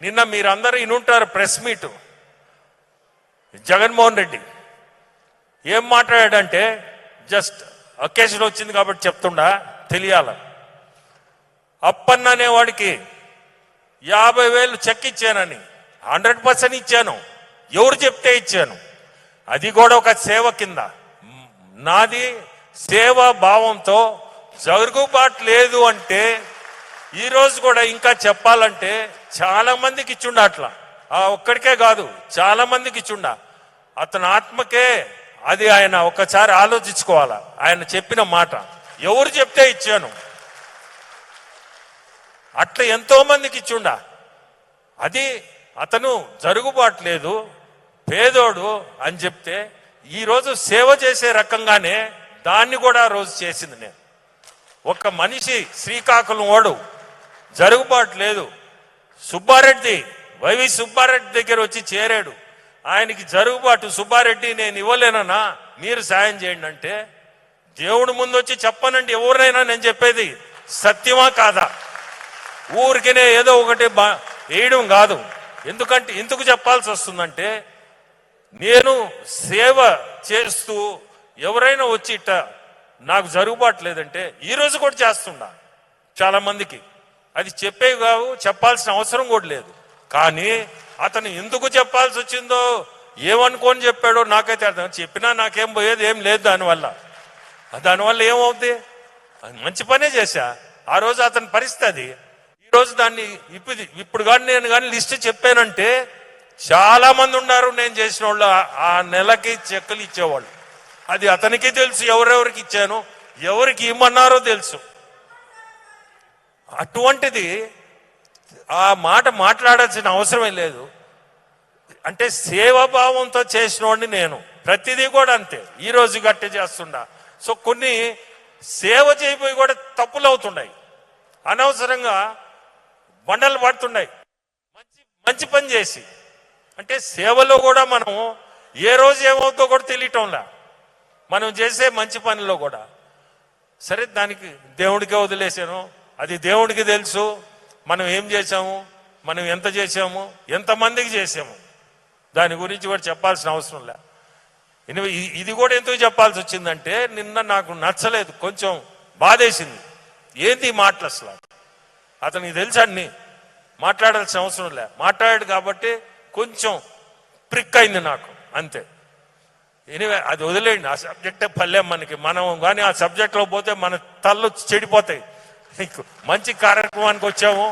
నిన్న మీరందరూ ఇనుంటారు press meet. Jaganmohan Reddy ఏం మాట్లాడాడంటే, జస్ట్ అకేషన్ వచ్చింది కాబట్టి చెప్తుండా తెలియాల. అప్పన్న అనేవాడికి 50,000 చెక్ ఇచ్చానని 100% ఇచ్చాను. ఎవరు చెప్తే ఇచ్చాను. అది కూడా ఒక సేవ కింద. నాది సేవా భావంతో జరుగుబాటు లేదు అంటే ఈరోజు కూడా ఇంకా చెప్పాలంటే చాలా మందికి ఇచ్చుండ. అట్లా ఒక్కడికే కాదు, చాలా మందికి ఇచ్చుండ. అతని ఆత్మకే అది ఆయన ఒకసారి ఆలోచించుకోవాలా. ఆయన చెప్పిన మాట ఎవరు చెప్తే ఇచ్చాను, అట్లా ఎంతో మందికి ఇచ్చుండ. అది అతను జరుగుబాటు లేదు, పేదోడు అని చెప్తే ఈరోజు సేవ చేసే రకంగానే దాన్ని కూడా రోజు చేసింది నేను. ఒక మనిషి శ్రీకాకుళం వాడు జరుగుబాటు లేదు, సుబ్బారెడ్డి వైవి సుబ్బారెడ్డి దగ్గర వచ్చి చేరాడు. ఆయనకి జరుగుబాటు, సుబ్బారెడ్డి నేను ఇవ్వలేనన్నా మీరు సాయం చేయండి అంటే దేవుడి ముందు వచ్చి చెప్పనండి ఎవరినైనా. నేను చెప్పేది సత్యమా కాదా, ఊరికినే ఏదో ఒకటి వేయడం కాదు. ఎందుకు చెప్పాల్సి వస్తుందంటే, నేను సేవ చేస్తూ ఎవరైనా వచ్చి ఇట్ట నాకు జరుగుబాటు లేదంటే ఈరోజు కూడా చేస్తుండా చాలా మందికి. అది చెప్పేవి కావు, చెప్పాల్సిన అవసరం కూడా లేదు. కానీ అతను ఎందుకు చెప్పాల్సి వచ్చిందో, ఏమనుకోని చెప్పాడో నాకైతే అర్థం. చెప్పినా నాకేం పోయేది ఏం లేదు దానివల్ల ఏమవుద్ది. మంచి పనే చేశా ఆ రోజు అతని పరిస్థితి. ఈరోజు దాన్ని ఇప్పుడు కానీ నేను కానీ లిస్ట్ చెప్పానంటే చాలా మంది ఉన్నారు నేను చేసిన వాళ్ళు ఆ నెలకి చెక్కులు ఇచ్చేవాళ్ళు. అది అతనికి తెలుసు, ఎవరెవరికి ఇచ్చాను, ఎవరికి ఇమ్మన్నారో తెలుసు. అటువంటిది ఆ మాట మాట్లాడాల్సిన అవసరమే లేదు. అంటే సేవాభావంతో చేసిన వాడిని నేను. ప్రతిదీ కూడా అంతే, ఈరోజు గట్టే చేస్తుండా. సో కొన్ని సేవ చేయబోయి కూడా తప్పులు అవుతున్నాయి, అనవసరంగా బండలు పడుతున్నాయి. మంచి పని చేసి అంటే సేవలో కూడా మనం ఏ రోజు ఏమవుతుందో కూడా తెలియటంలా. మనం చేసే మంచి పనిలో కూడా సరే దానికి దేవుడికే వదిలేసాను, అది దేవుడికి తెలుసు. మనం ఏం చేసాము, మనం ఎంత చేసాము, ఎంతమందికి చేసాము, దాని గురించి కూడా చెప్పాల్సిన అవసరం లే. ఇది కూడా ఎందుకు చెప్పాల్సి వచ్చిందంటే, నిన్న నాకు నచ్చలేదు, కొంచెం బాధేసింది. ఏంది మాటలు అసలు, అతనికి తెలుసు అన్ని, మాట్లాడాల్సిన అవసరం లే. మాట్లాడాడు కాబట్టి కొంచెం ప్రిక్ అయింది నాకు, అంతే. ఎనివే అది వదిలేయండి, ఆ సబ్జెక్టే పల్లెం మనకి. మనం కానీ ఆ సబ్జెక్ట్లో పోతే మన తల్లు చెడిపోతాయి. మంచి కార్యక్రమానికి వచ్చాము.